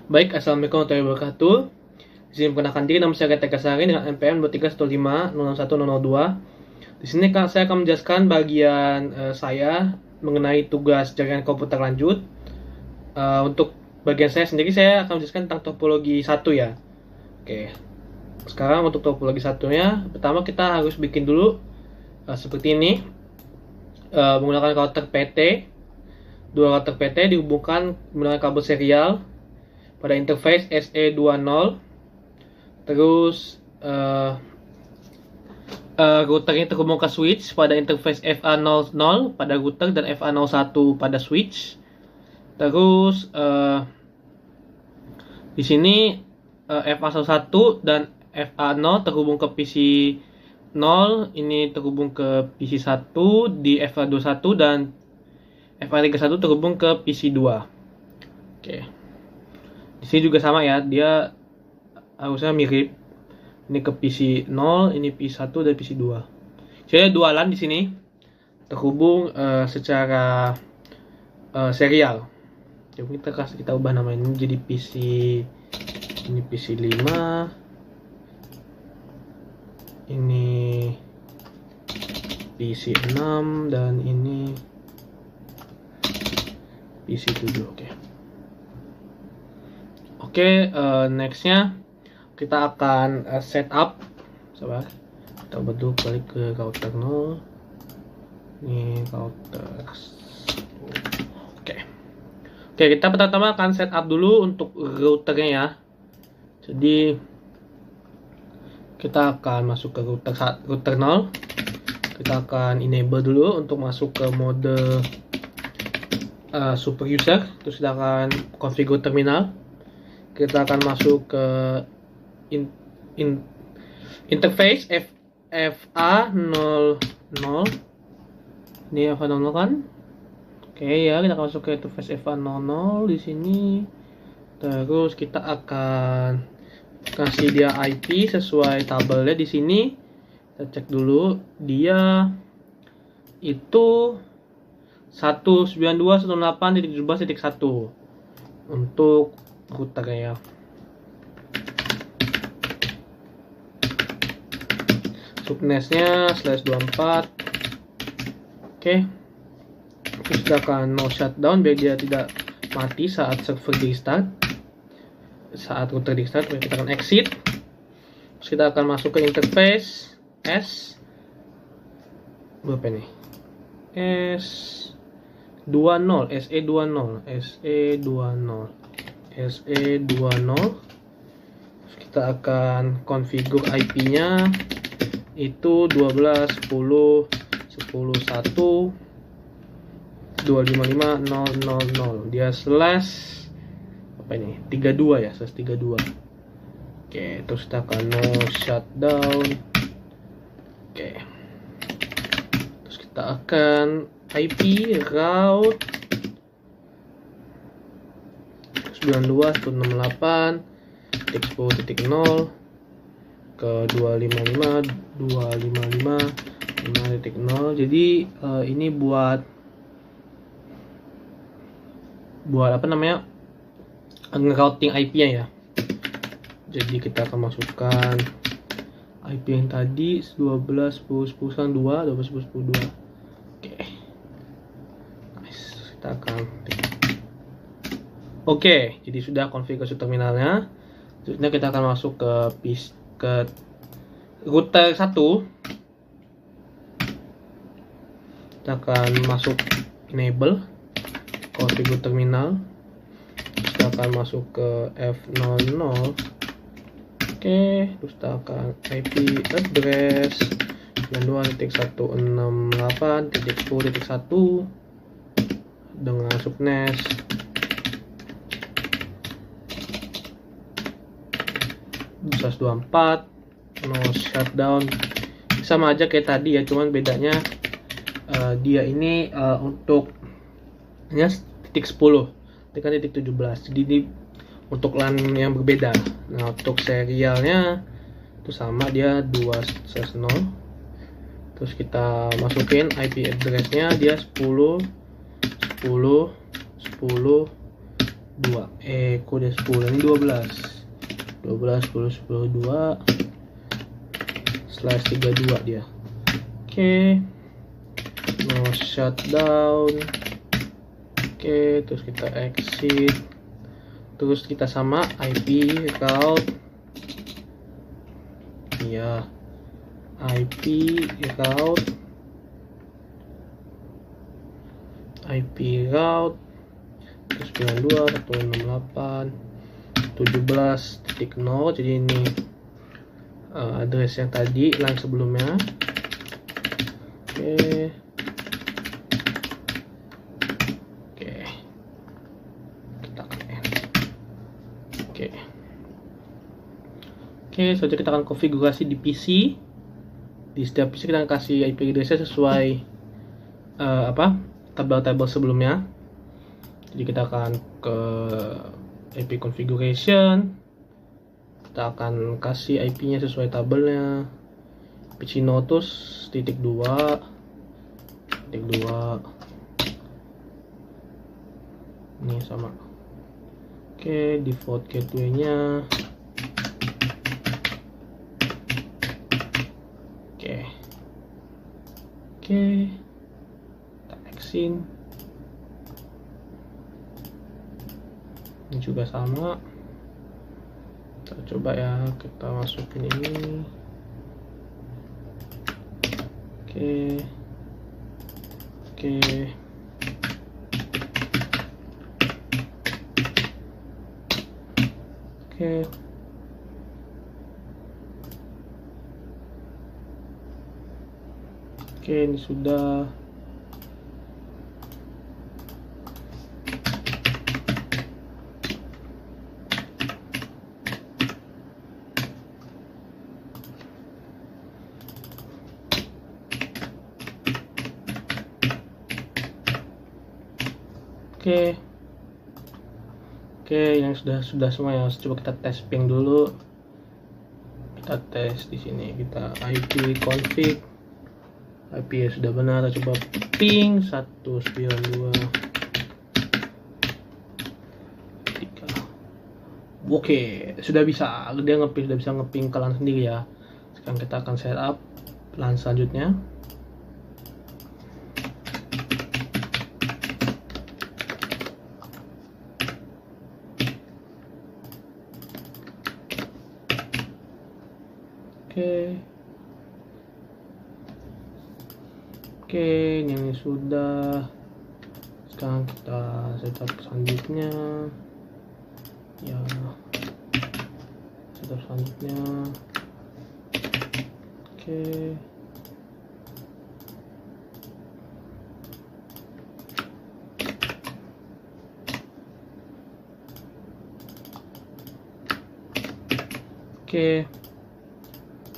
Baik, assalamualaikum warahmatullahi wabarakatuh. Di sini perkenalkan diri, nama saya Gata Kasari dengan NPM 231500102. Di sini saya akan menjelaskan bagian saya mengenai tugas jaringan komputer lanjut. Untuk bagian saya sendiri, saya akan menjelaskan tentang topologi 1 ya. Oke. Sekarang untuk topologi satunya, pertama kita harus bikin dulu seperti ini. Menggunakan router PT. Dua router PT dihubungkan menggunakan kabel serial pada interface SE20. Terus routernya terhubung ke switch pada interface FA00 pada router dan FA01 pada switch. Terus di sini FA01 dan FA0 terhubung ke PC 0, ini terhubung ke PC 1 di FA21 dan FA31 terhubung ke PC 2. Oke. Di sini juga sama ya, dia harusnya mirip. Ini ke PC 0, ini PC 1 dan PC 2. Jadi ada dua LAN di sini terhubung secara serial. Jadi kita ubah nama ini jadi PC, ini PC 5, ini PC 6 dan ini PC 7. Oke, nextnya kita akan setup. Sabar, kita ubah dulu balik ke router 0. Ini router. Oke, kita pertama akan setup dulu untuk routernya ya. Jadi kita akan masuk ke router 0. Kita akan enable dulu untuk masuk ke mode super user. Terus kita akan configure terminal. Kita akan masuk ke interface FA00. Ini FA00 kan? Oke ya, kita akan masuk ke interface FA00 di sini. Terus kita akan kasih dia IP sesuai tabelnya di sini. Kita cek dulu, dia itu 192.168.17.1 untuk routernya ya. Subnetnya /24. Oke. Terus kita akan no shutdown biar dia tidak mati saat server di restart. Saat router di restart, kita akan exit. Terus kita akan masuk ke interface berapa nih? SE20. Terus kita akan configure IP-nya itu 12.10.1.255.000. Dia slash apa ini? 32 ya, slash 32. Oke, terus kita akan no shutdown. Oke. Terus kita akan IP route 92.168.10.0 ke 255.255.5.0. Jadi ini buat apa namanya, nge-routing IP-nya ya. Jadi kita akan masukkan IP yang tadi 12.10.10.2. Oke. Nice. Kita akan Oke, jadi sudah konfigurasi terminalnya. Selanjutnya kita akan masuk ke router 1. Kita akan masuk enable configure terminal. Kita akan masuk ke F00. Oke, terus kita akan IP address 92.168.10.1 dengan subnet 124. No shutdown, sama aja kayak tadi ya, cuman bedanya dia ini untuk ya titik 10, titik 17. Jadi ini untuk LAN yang berbeda. Nah, untuk serialnya itu sama, dia 2/0. Terus kita masukin IP address-nya, dia 10 10 10 2 kode 10 ini 12 10 2 slash 32 dia. Oke, no shutdown. Oke, terus kita exit, terus kita sama IP route ya, IP route terus 92.168.17.0. jadi ini address yang tadi line sebelumnya. Oke, kita selanjutnya kita akan konfigurasi di PC. Di setiap PC kita akan kasih IP address sesuai tabel-tabel sebelumnya. Jadi kita akan ke IP configuration, kita akan kasih IP-nya sesuai tabelnya. PC notus titik 2 ini sama. Oke, default gateway-nya. Oke, kita exit. Ini juga sama. Kita coba ya, kita masukin ini. Oke. Oke, ini sudah. Oke, yang sudah semua ya. Coba kita tes ping dulu. Kita tes di sini, kita IP config. IP ya sudah benar, kita coba ping 192.3. Oke, sudah bisa. Dia sudah bisa ngeping ke LAN sendiri ya. Sekarang kita akan setup LAN selanjutnya. Oke, ini sudah. Sekarang kita setup selanjutnya. Ya, setup selanjutnya. Oke.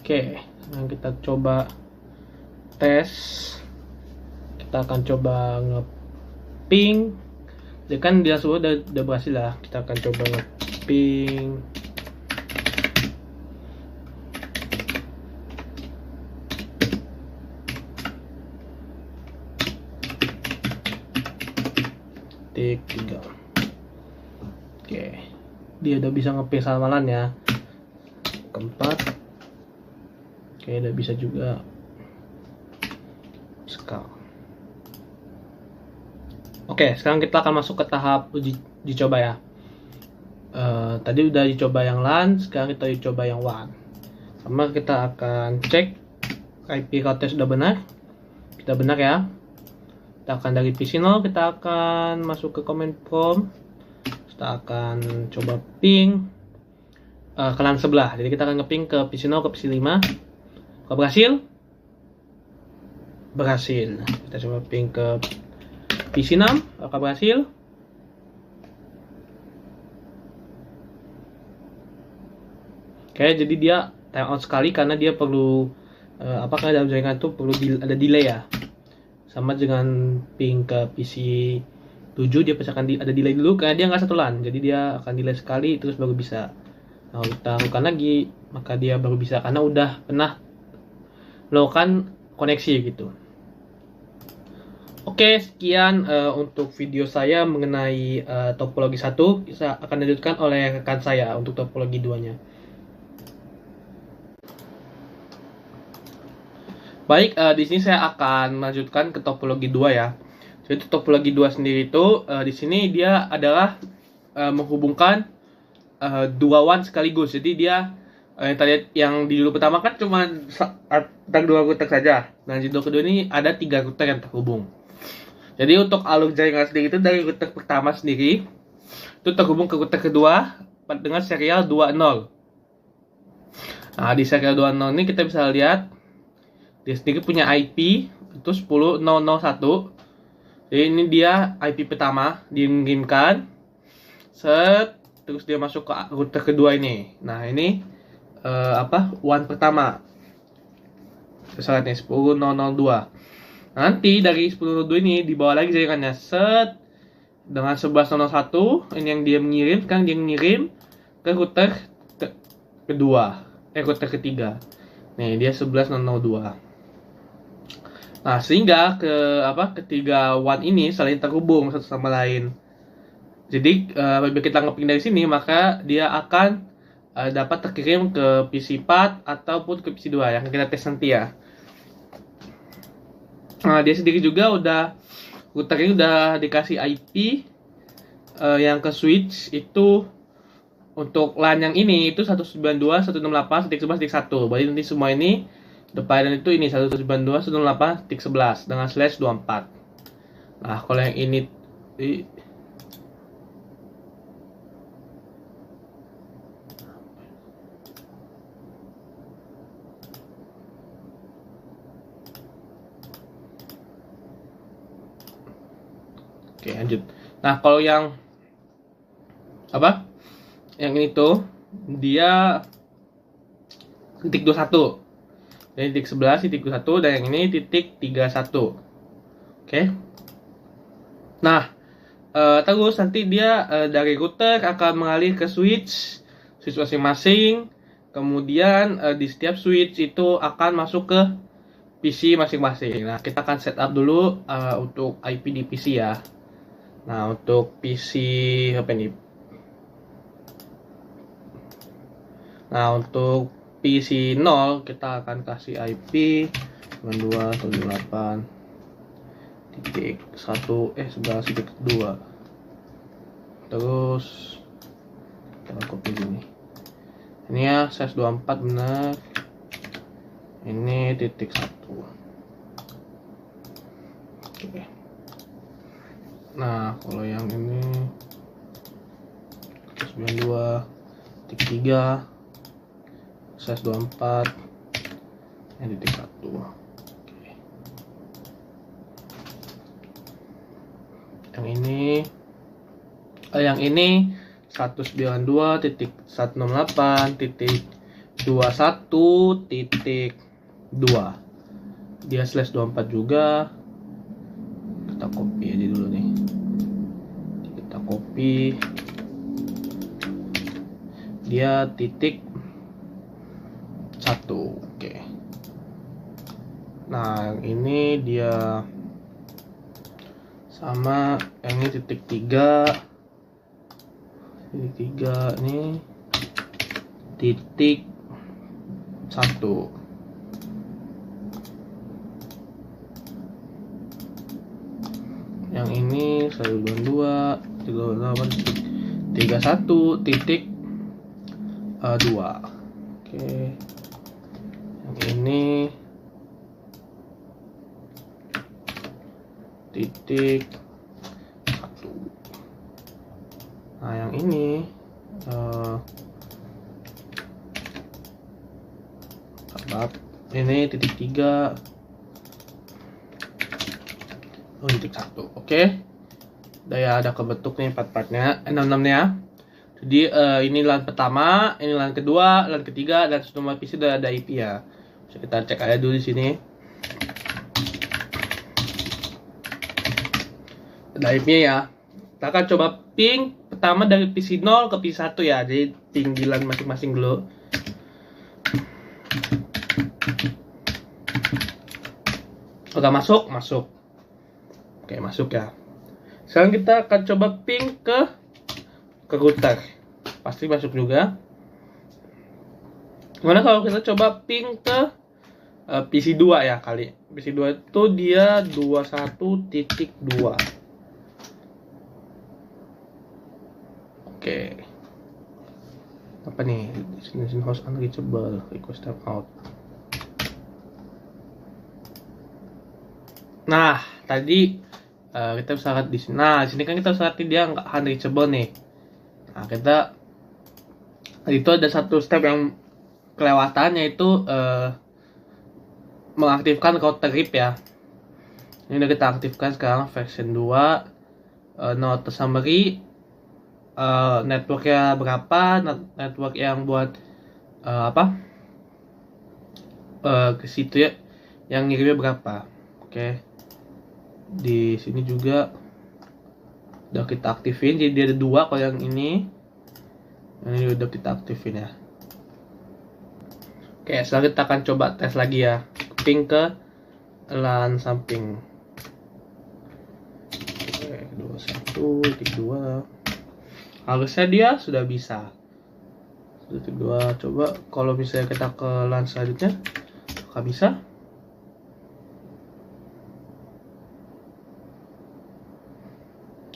Sekarang kita coba tes. Kita akan coba ngeping. Jadi kan dia sudah berhasil lah. Kita akan coba ngeping. Tik 3. Oke, dia udah bisa ngeping sama LAN ya. Keempat. Oke, udah bisa juga. Oke, sekarang kita akan masuk ke tahap uji coba ya. Tadi udah dicoba yang LAN, sekarang kita coba yang WAN. Sama kita akan cek IP route sudah benar. Kita benar ya. Kita akan dari PC 0, kita akan masuk ke command prompt. Kita akan coba ping ke LAN sebelah. Jadi kita akan ngeping ke PC 0 ke PC 5. Kalau berhasil. Kita coba ping ke PC 6, apakah berhasil? Oke, jadi dia timeout sekali karena dia perlu apakah dalam jaringan itu perlu ada delay ya. Sama dengan ping ke PC 7, dia pasti akan ada delay dulu karena dia nggak satu LAN. Jadi dia akan delay sekali terus baru bisa. Nah, kita lakukan lagi, maka dia baru bisa karena udah pernah melakukan koneksi gitu. Oke, sekian untuk video saya mengenai topologi 1. Bisa akan dilanjutkan oleh rekan saya untuk topologi 2-nya. Baik, di sini saya akan melanjutkan ke topologi 2 ya. Jadi topologi 2 sendiri itu di sini dia adalah menghubungkan dua one sekaligus. Jadi dia tadi yang di judul pertama kan cuma tentang dua router saja. Nah, di judul kedua ini ada 3 router yang terhubung. Jadi untuk alur jaringan sendiri itu dari router pertama sendiri itu terhubung ke router kedua dengan serial 20. Nah, di serial 20 ini kita bisa lihat dia sendiri punya IP itu 10.001. Jadi ini dia IP pertama dikirimkan set, terus dia masuk ke router kedua ini. Nah, ini one pertama. Saya lihat nih 10.002. Nanti dari 10.02 ini dibawa lagi jaringannya set dengan 11.01 ini yang dia mengirim, sekarang dia mengirim ke router kedua, router ketiga. Nih dia 11.002. Nah, sehingga ketiga one ini saling terhubung satu sama lain. Jadi apabila kita ngeping dari sini maka dia akan dapat terkirim ke PC 4 ataupun ke PC 2 yang kita tes nanti ya. Nah, dia sendiri juga router ini udah dikasih IP yang ke switch itu untuk LAN yang ini itu 192.168.11.1. Berarti nanti semua ini depan itu ini 192.168.11 dengan /24. Nah, kalau yang ini Oke, lanjut. Nah, kalau yang yang ini tuh dia titik 21. Dan titik 11 titik 21 dan yang ini titik 31. Oke. Nah, terus nanti dia dari router akan mengalir ke switch masing-masing. Kemudian di setiap switch itu akan masuk ke PC masing-masing. Nah, kita akan setup dulu untuk IP di PC ya. Nah, untuk PC apa ini? Nah, untuk PC 0 kita akan kasih IP 92.168.1.11.2. Terus kita copy gini. Ini ya, size 24 benar. Ini titik 1. Oke. Nah, kalau yang ini 92.3 size 24 yang titik 1. Oke. Yang ini 192.168.21.2. Dia /24 juga. Kita copy aja dulu nih. Kita copy. Dia titik 1. Oke. Nah, yang ini dia sama yang ini titik 3. Titik 3 ini titik 1. Yang ini 122 31 titik 2. Oke. Yang ini titik 1. Nah, yang ini ini titik 3. Titik 1. Oke. Udah ada kebentuk nih 4 partnya, 6-6-nya. Jadi ini LAN pertama, ini LAN kedua, LAN ketiga, dan semua PC udah ada IP ya. Bisa kita cek aja dulu di sini. Ada IP-nya ya. Kita akan coba ping pertama dari PC 0 ke PC 1 ya. Jadi ping di LAN masing-masing dulu. Udah masuk. Oke, masuk ya. Sekarang kita akan coba ping ke router. Pasti masuk juga. Mana kalau kita coba ping ke PC 2 ya kali. PC 2 itu dia 21.2. Oke. Apa nih? Destination host unreachable, request time out. Nah, tadi kita bisa lihat di sini. Nah, di sini kan kita bisa lihat dia nggak unreachable nih. Nah, kita itu ada satu step yang kelewatannya itu mengaktifkan router RIP ya. Ini udah kita aktifkan sekarang version 2. Note summary, networknya berapa, network yang buat ke situ ya, yang ngirimnya berapa. Oke. Di sini juga udah kita aktifin, jadi ada 2 kalau yang ini udah kita aktifin ya. Oke, sekarang kita akan coba tes lagi ya, ping ke LAN samping. Oke, 21.2. Harusnya dia sudah bisa. 1.2. Coba kalau misalnya kita ke LAN selanjutnya, apakah bisa?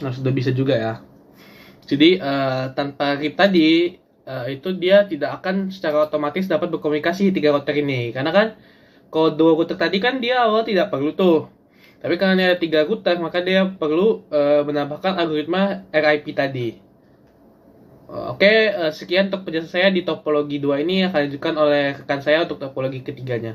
Nah, sudah bisa juga ya. Jadi tanpa RIP tadi itu dia tidak akan secara otomatis dapat berkomunikasi 3 router ini. Karena kan kalau 2 router tadi kan dia awal tidak perlu tuh. Tapi karena ada 3 router maka dia perlu menambahkan algoritma RIP tadi. Oke, sekian untuk penjelasan saya di topologi 2 ini akan dilanjutkan oleh rekan saya untuk topologi ketiganya.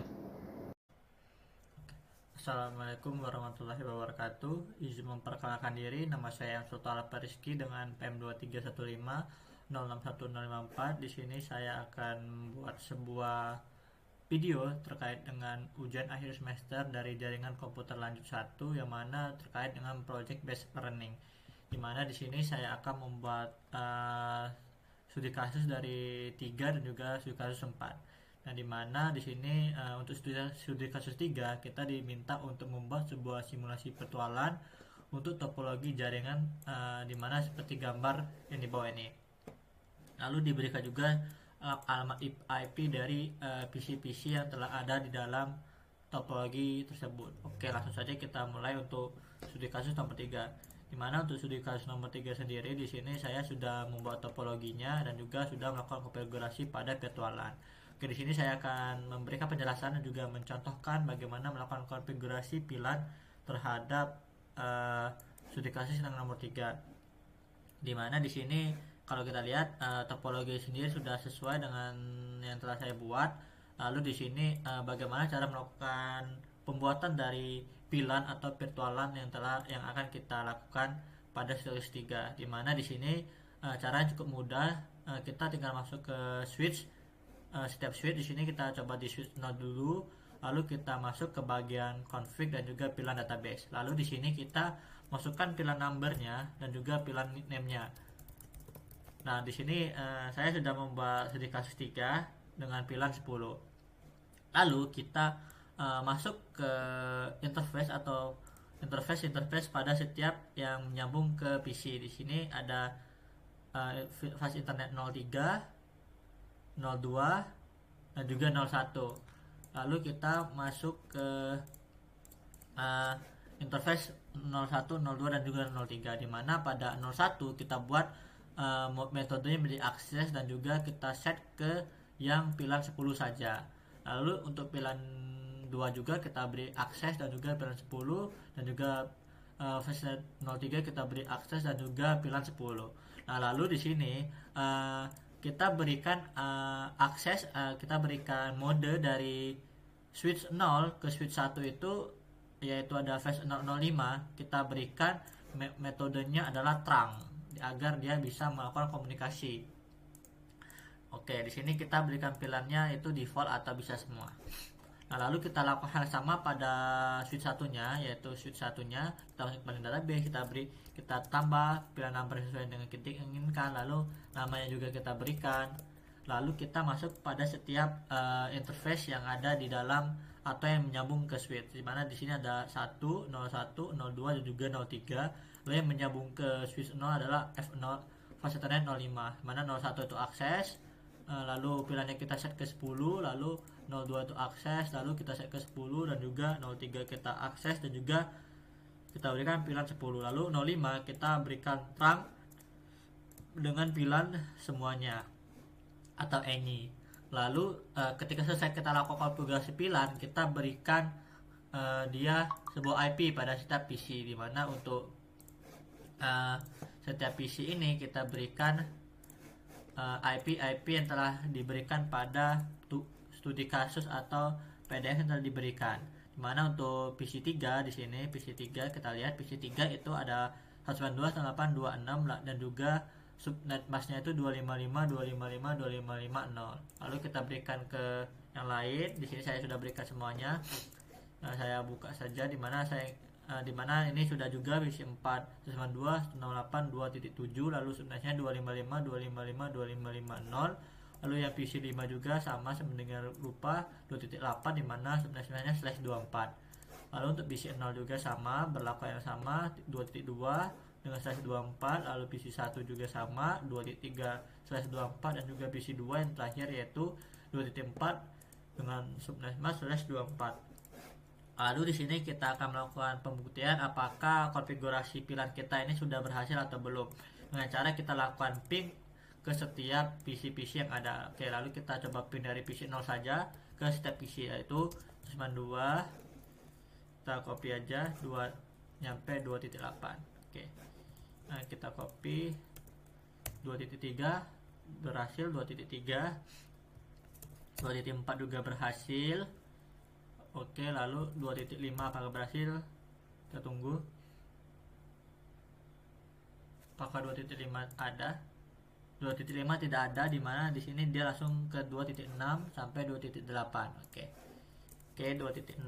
Assalamualaikum warahmatullahi wabarakatuh. Izin memperkenalkan diri, nama saya Sultan Rizky dengan PM2315061054. Di sini saya akan membuat sebuah video terkait dengan ujian akhir semester dari jaringan komputer lanjut 1 yang mana terkait dengan project based learning. Di mana di sini saya akan membuat studi kasus dari 3 dan juga studi kasus 4. Nah, di mana di sini untuk studi kasus 3 kita diminta untuk membuat sebuah simulasi virtualan untuk topologi jaringan di mana seperti gambar yang di bawah ini. Lalu diberikan juga alamat IP dari PC-PC yang telah ada di dalam topologi tersebut. Oke, langsung saja kita mulai untuk studi kasus nomor 3. Di mana untuk studi kasus nomor 3 sendiri di sini saya sudah membuat topologinya dan juga sudah melakukan konfigurasi pada virtualan. Oke, di sini saya akan memberikan penjelasan dan juga mencontohkan bagaimana melakukan konfigurasi VLAN terhadap studi kasus yang nomor 3. Di mana di sini kalau kita lihat topologi sendiri sudah sesuai dengan yang telah saya buat. Lalu di sini bagaimana cara melakukan pembuatan dari VLAN atau virtualan yang akan kita lakukan pada studi 3. Di mana di sini caranya cukup mudah. Kita tinggal masuk ke switch. Setiap switch di sini kita coba di switch 0 dulu, lalu kita masuk ke bagian config dan juga VLAN database. Lalu di sini kita masukkan VLAN numbernya dan juga VLAN name-nya. Nah, di sini saya sudah membuat studi kasus 3 dengan VLAN 10. Lalu kita masuk ke interface atau interface pada setiap yang menyambung ke PC. Di sini ada fast internet 03, 02 dan juga 01. Lalu kita masuk ke interface 01, 02 dan juga 03, di mana pada 01 kita buat metodenya menjadi akses dan juga kita set ke yang VLAN 10 saja. Lalu untuk VLAN 2 juga kita beri akses dan juga VLAN 10 dan juga versi 03 kita beri akses dan juga VLAN 10. Nah, lalu di sini kita berikan akses, kita berikan mode dari switch 0 ke switch 1 itu yaitu ada flash 005. Kita berikan metodenya adalah trunk agar dia bisa melakukan komunikasi. Oke, di sini kita berikan pilihannya itu default atau bisa semua. Nah, lalu kita lakukan hal sama pada switch satunya, yaitu switch satunya kita masuk ke database, kita tambah pilihan number sesuai dengan kita inginkan, lalu namanya juga kita berikan. Lalu kita masuk pada setiap interface yang ada di dalam atau yang menyambung ke switch, di mana di sini ada 1, 01, 02 dan juga 03. Lalu yang menyambung ke switch 0 adalah F0 fase Ethernet 05, mana 01 itu akses, lalu pilihannya kita set ke 10, lalu 02 itu akses, lalu kita set ke 10, dan juga 03 kita akses dan juga kita berikan pilihan 10. Lalu 05 kita berikan trunk dengan pilihan semuanya atau any. Lalu ketika selesai kita lakukan konfigurasi pilihan, kita berikan dia sebuah IP pada setiap PC, di mana untuk setiap PC ini kita berikan IP yang telah diberikan pada studi kasus atau PDF yang telah diberikan. Dimana untuk PC 3 di sini, PC 3 kita lihat PC 3 itu ada 192.168.26 dan juga subnet masknya itu 255 255 2550. Lalu kita berikan ke yang lain. Di sini saya sudah berikan semuanya. Saya buka saja dimana ini sudah juga PC 4 192 168 2.7, lalu subnetnya 255 255 2550. Lalu yang PC 5 juga sama sebenarnya lupa 2.8, dimana subnetnya /24. Lalu untuk PC 0 juga sama, berlaku yang sama 2.2 dengan /24. Lalu PC 1 juga sama 2.3/24, dan juga PC 2 yang terakhir yaitu 2.4 dengan subnetmas /24. Lalu di sini kita akan melakukan pembuktian apakah konfigurasi pilihan kita ini sudah berhasil atau belum, dengan cara kita lakukan ping ke setiap PC-PC yang ada. Oke, lalu kita coba ping dari PC 0 saja ke setiap PC, yaitu 2. Kita copy aja 2 nyampe 2.8. Oke. Nah, kita copy 2.3 berhasil, 2.3, 2.4 juga berhasil. Oke, lalu 2.5 apakah berhasil? Kita tunggu. Apakah 2.5 ada? 2.5 tidak ada, dimana di sini dia langsung ke 2.6 sampai 2.8. Oke, 2.6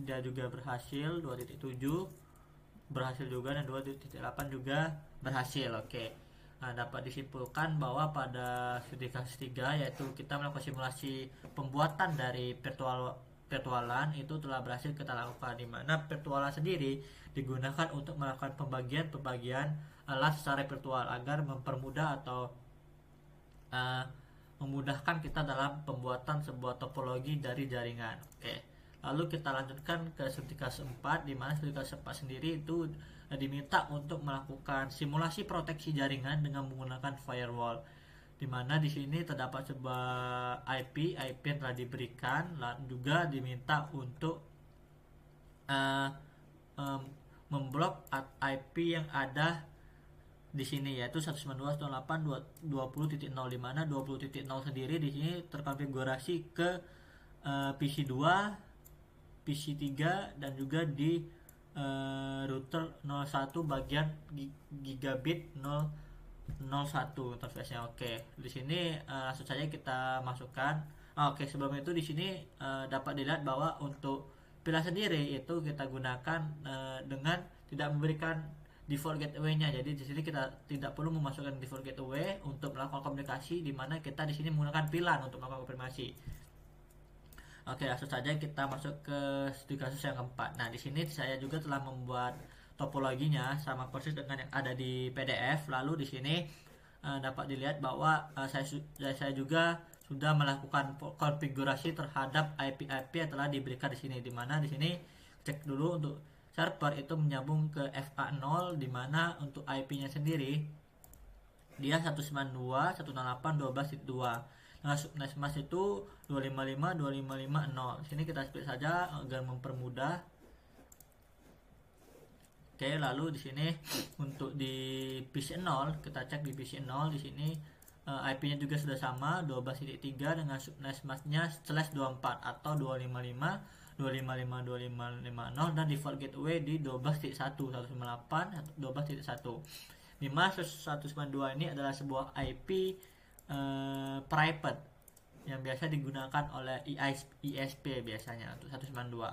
dia juga berhasil, 2.7 berhasil juga, dan 2.8 juga berhasil. Oke. Nah, dapat disimpulkan bahwa pada studi kasus 3, yaitu kita melakukan simulasi pembuatan dari virtualan itu telah berhasil kita lakukan, di mana virtualan sendiri digunakan untuk melakukan pembagian alat secara virtual agar mempermudah atau memudahkan kita dalam pembuatan sebuah topologi dari jaringan. Oke. Lalu kita lanjutkan ke studi kasus 4, di mana studi kasus 4 sendiri itu diminta untuk melakukan simulasi proteksi jaringan dengan menggunakan firewall, di mana di sini terdapat sebuah IP yang telah diberikan, dan juga diminta untuk memblok IP yang ada di sini, yaitu 192.168.20.0, di mana 20.0 sendiri di sini terkonfigurasi ke PC 2, PC 3, dan juga di router 01 bagian gigabit 01 interface-nya. Oke, di sini langsung saja kita masukkan. Oke, sebelum itu di sini dapat dilihat bahwa untuk pilihan sendiri itu kita gunakan dengan tidak memberikan default gateway-nya. Jadi di sini kita tidak perlu memasukkan default gateway untuk melakukan komunikasi, di mana kita di sini menggunakan pilihan untuk melakukan konfirmasi. Oke, langsung saja kita masuk ke studi kasus yang keempat. Nah, di sini saya juga telah membuat topologinya sama persis dengan yang ada di PDF. Lalu di sini dapat dilihat bahwa saya juga sudah melakukan konfigurasi terhadap IP-IP yang telah diberikan di sini. Di mana di sini cek dulu untuk server itu menyambung ke FA0, di mana untuk IP-nya sendiri dia 192.168.12.2. Nah, subnetmas itu 255 255.0. Sini kita split saja agar mempermudah. Oke, lalu di sini untuk di PC 0 kita cek di PC 0, di sini IP-nya juga sudah sama 12.3 dengan subnetmasnya /24 atau 255 255 2550, dan default gateway di 12.1 158 12.1. Di mana 192 ini adalah sebuah IP private yang biasa digunakan oleh ISP biasanya untuk 192.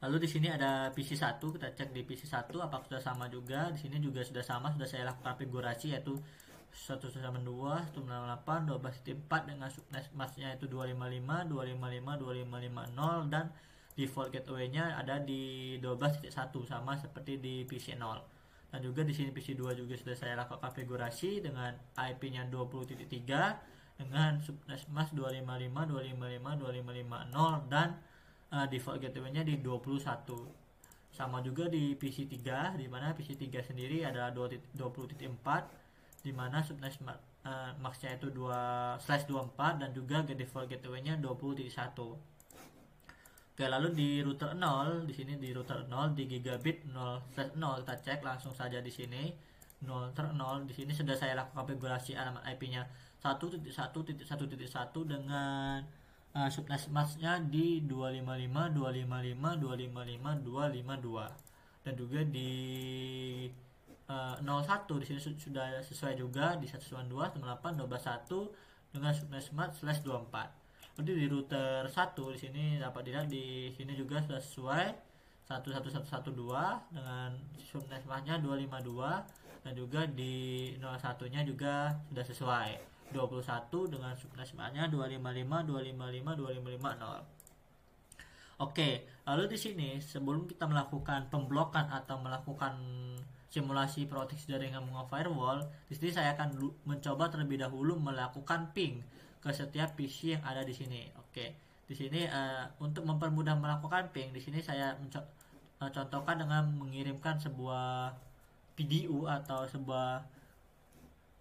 Lalu di sini ada PC 1, kita cek di PC 1 apakah sudah sama juga. Di sini juga sudah sama, sudah saya lakukan konfigurasi, yaitu 192, 168, 12.4 dengan subnet masknya itu 255, 255, 2550 dan default gateway-nya ada di 12.1 sama seperti di PC0. Dan juga di sini PC2 juga sudah saya lakukan konfigurasi dengan IP-nya 20.3 dengan subnet mask 255, 255, 2550 dan default gateway-nya di 21. Sama juga di PC3, di mana PC3 sendiri adalah 20.4 di mana subnet max-nya itu 2/24 dan juga default gateway-nya 20.1. Oke, lalu di router 0, di sini di router 0 di gigabit 0/0 kita cek langsung saja di sini 0/0. Di sini sudah saya lakukan konfigurasi alamat IP-nya 1.1.1.1 dengan subnet mask-nya di 255, 255, 255, 252 dan juga di 01 di sini sudah sesuai juga di 192, 98, 121 dengan subnet mask /24. Jadi di router 1 di sini dapat dilihat di sini juga sudah sesuai 11112 dengan subnet mask-nya 252 dan juga di 01-nya juga sudah sesuai 21 dengan subnet mask-nya 255 255 2550. Oke, lalu di sini sebelum kita melakukan pemblokan atau melakukan simulasi proteksi jaringan menggunakan firewall, di sini saya akan mencoba terlebih dahulu melakukan ping ke setiap PC yang ada di sini. Oke, di sini untuk mempermudah melakukan ping, di sini saya contohkan dengan mengirimkan sebuah PDU atau sebuah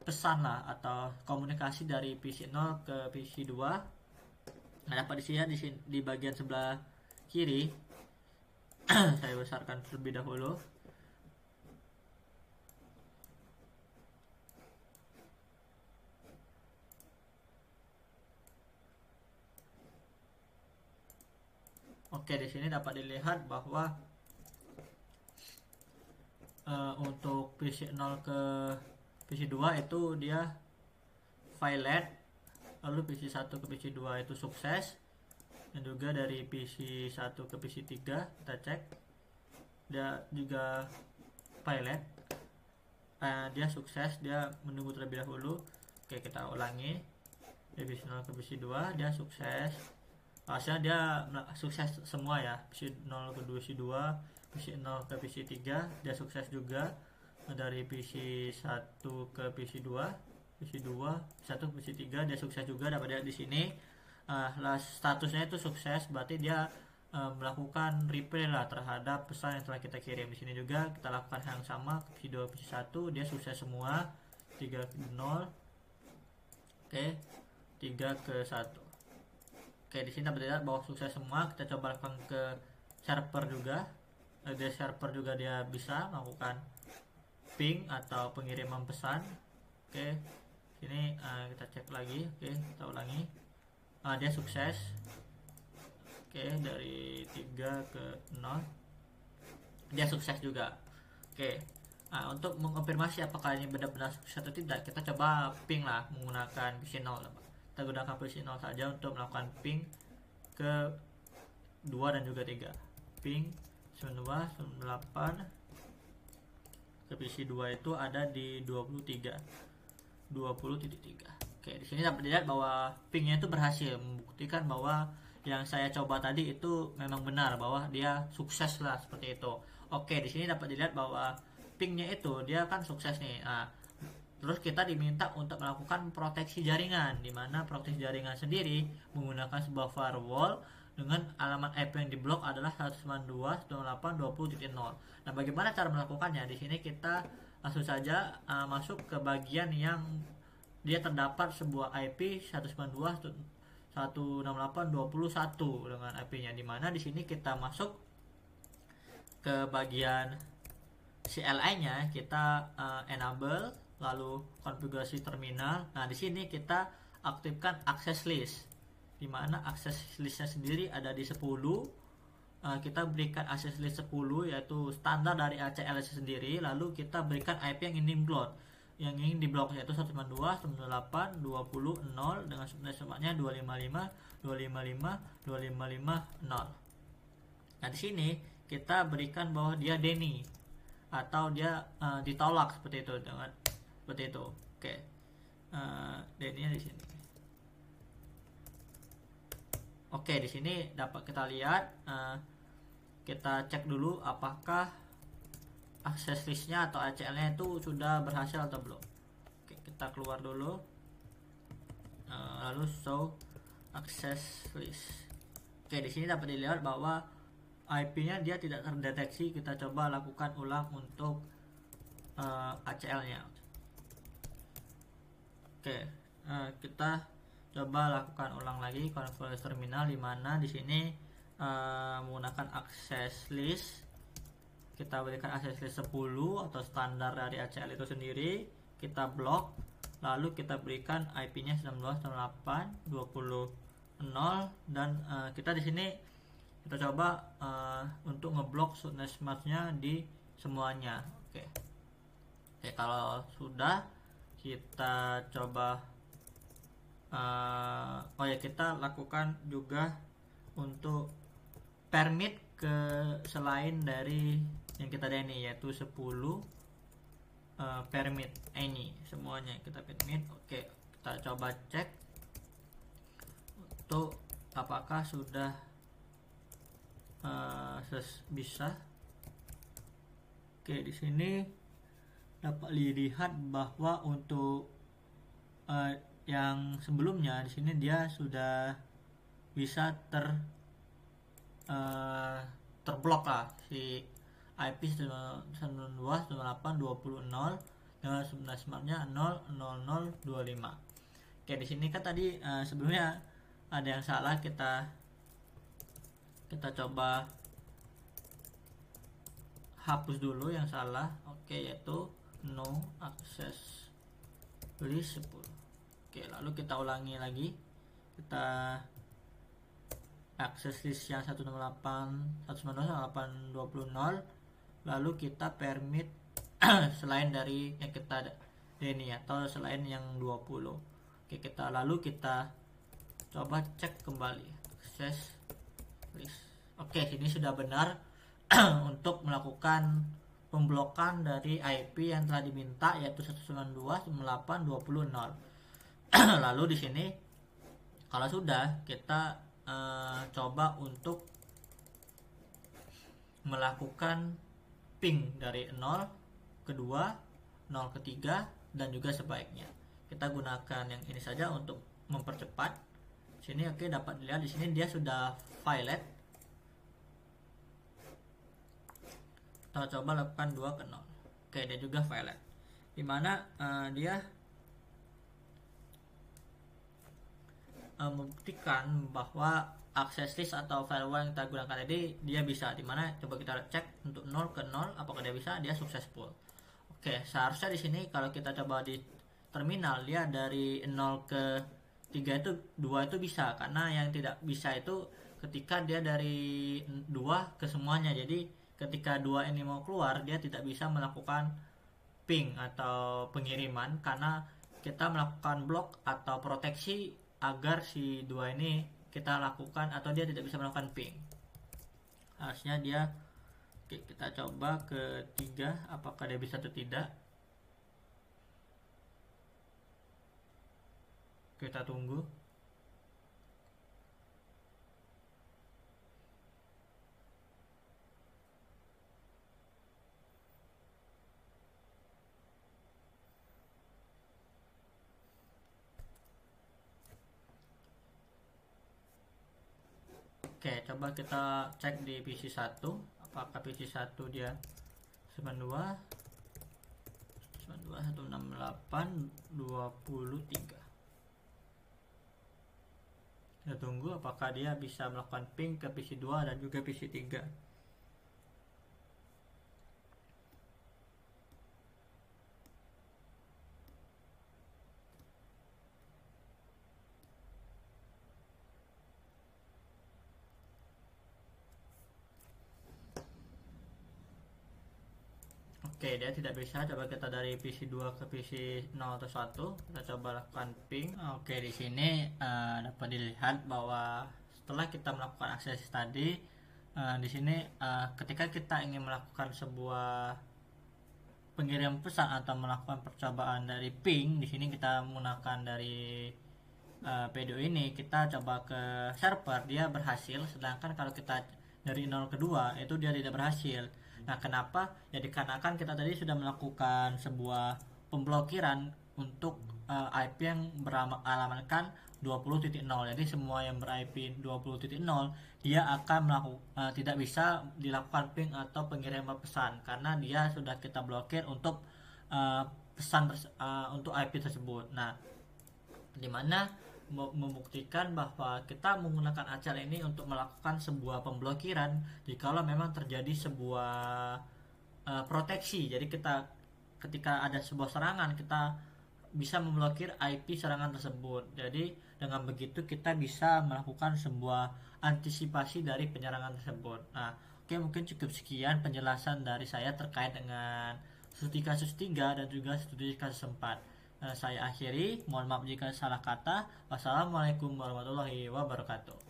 pesan lah atau komunikasi dari PC0 ke PC2. Nah, dapat dilihat di bagian sebelah kiri. Saya besarkan terlebih dahulu. Oke, di sini dapat dilihat bahwa untuk PC0 ke PC2 itu dia violet, lalu PC1 ke PC2 itu sukses, dan juga dari PC1 ke PC3 kita cek dia juga violet, dia sukses, dia menunggu terlebih dahulu. Oke, kita ulangi dari PC0 ke PC2 dia sukses, hasilnya dia sukses semua ya, PC0 ke PC2, PC0 ke PC3 dia sukses juga, dari PC1 ke PC2, PC2 1 ke PC3 dia sukses juga. Dapat lihat di sini statusnya itu sukses, berarti dia melakukan reply lah terhadap pesan yang telah kita kirim. Di sini juga kita lakukan hal yang sama ke PC2 PC1 dia sukses semua 3 ke 0. Oke, 3 ke 1. Oke, di sini dapat lihat bahwa sukses semua. Kita coba lakukan ke server juga. Di server juga dia bisa melakukan ping atau pengiriman pesan. Oke, sini kita cek lagi. Oke, kita ulangi. Dia sukses. Oke, dari 3 ke 0 dia sukses juga. Oke, untuk mengonfirmasi apakah ini benar-benar sukses atau tidak, kita coba ping lah menggunakan PC0. Kita gunakan PC0 saja untuk melakukan ping ke 2 dan juga 3. Ping 92, 98 ke PC2 itu ada di 20.3. Oke, di sini dapat dilihat bahwa pingnya itu berhasil membuktikan bahwa yang saya coba tadi itu memang benar, bahwa dia sukses lah seperti itu. Oke, di sini dapat dilihat bahwa pingnya itu dia kan sukses nih. Terus kita diminta untuk melakukan proteksi jaringan, di mana proteksi jaringan sendiri menggunakan sebuah firewall dengan alamat IP yang diblok adalah 192.168.20.0. Nah, bagaimana cara melakukannya? Di sini kita langsung saja masuk ke bagian yang dia terdapat sebuah IP 192.168.21 dengan IP-nya, di mana di sini kita masuk ke bagian CLI-nya, kita enable, lalu konfigurasi terminal. Nah, di sini kita aktifkan access list, di mana access listnya sendiri ada di 10. Kita berikan access list 10 yaitu standar dari ACLS sendiri, lalu kita berikan IP yang ingin diblok yaitu 192.168.20.0 dengan subnet-subnetnya 255, 255, 255, 0. Nah, di sini kita berikan bahwa dia deny atau dia ditolak seperti itu, dengan seperti itu. Oke, DNI-nya di sini. Oke, di sini dapat kita lihat, kita cek dulu apakah akses listnya atau ACL-nya itu sudah berhasil atau belum. Oke, kita keluar dulu, lalu show access list. Oke, di sini dapat dilihat bahwa IP-nya dia tidak terdeteksi. Kita coba lakukan ulang untuk ACL-nya. Oke, kita coba lakukan ulang lagi konfigurasi terminal, di mana di sini menggunakan access list. Kita berikan access list 10 atau standar dari ACL itu sendiri. Kita blok, lalu kita berikan IP-nya 19.8.20.0 dan kita di sini kita coba untuk ngeblok subnet smart-nya di semuanya. Oke, kalau sudah kita coba kita lakukan juga untuk permit ke selain dari yang kita DNI, yaitu 10 permit any, semuanya kita permit. Oke, kita coba cek untuk apakah sudah bisa. Oke, di sini dapat dilihat bahwa untuk yang sebelumnya di sini dia sudah bisa terblok lah si IP 19.8.20.0 dengan subnet smartnya 00025. Oke, di sini kan tadi sebelumnya ada yang salah, kita coba hapus dulu yang salah. Oke, yaitu no access list 10. Oke, lalu kita ulangi lagi, kita akses list yang 198.192.8.20.0, lalu kita permit selain dari yang kita ini atau selain yang 20. Oke, lalu kita coba cek kembali akses list. Oke, ini sudah benar untuk melakukan pemblokan dari IP yang telah diminta, yaitu 192.168.20.0. Lalu di sini kalau sudah, kita coba untuk melakukan ping dari 0 ke 2, 0 ke 3, dan juga sebaiknya. Kita gunakan yang ini saja untuk mempercepat. Sini oke, dapat dilihat di sini dia sudah violet. Kita coba lakukan 2 ke 0. Oke, dia juga violet. Dimana dia membuktikan bahwa akses list atau firewall yang kita gunakan tadi dia bisa. Dimana coba kita cek untuk 0 ke 0 apakah dia bisa, dia successful. Oke, seharusnya di sini kalau kita coba di terminal dia dari 0 ke 3 itu 2 itu bisa, karena yang tidak bisa itu ketika dia dari 2 ke semuanya. Jadi ketika 2 ini mau keluar, dia tidak bisa melakukan ping atau pengiriman karena kita melakukan blok atau proteksi agar si 2 ini kita lakukan atau dia tidak bisa melakukan ping. Harusnya dia, oke, kita coba ke 3 apakah dia bisa atau tidak. Kita tunggu. Oke, coba kita cek di PC 1 apakah PC 1 dia 92.168.23. Kita tunggu apakah dia bisa melakukan ping ke PC 2 dan juga PC 3. Oke, dia tidak bisa. Coba kita dari PC 2 ke PC 0 atau 1. Kita coba lakukan ping. Oke, di sini dapat dilihat bahwa setelah kita melakukan akses tadi, di sini ketika kita ingin melakukan sebuah pengirim pesan atau melakukan percobaan dari ping, di sini kita menggunakan dari video ini kita coba ke server, dia berhasil. Sedangkan kalau kita dari 0 ke 2 itu dia tidak berhasil. Nah, kenapa? Ya dikarenakan kita tadi sudah melakukan sebuah pemblokiran untuk IP yang beralamatkan 20.0. Jadi semua yang ber-IP 20.0 dia akan tidak bisa dilakukan ping atau pengiriman pesan karena dia sudah kita blokir untuk untuk IP tersebut. Nah, dimana membuktikan bahwa kita menggunakan acara ini untuk melakukan sebuah pemblokiran jikalau memang terjadi sebuah proteksi. Jadi ketika ada sebuah serangan, kita bisa memblokir IP serangan tersebut. Jadi dengan begitu kita bisa melakukan sebuah antisipasi dari penyerangan tersebut. Nah, oke, mungkin cukup sekian penjelasan dari saya terkait dengan studi kasus 3 dan juga studi kasus 4. Saya akhiri, mohon maaf jika salah kata. Wassalamualaikum warahmatullahi wabarakatuh.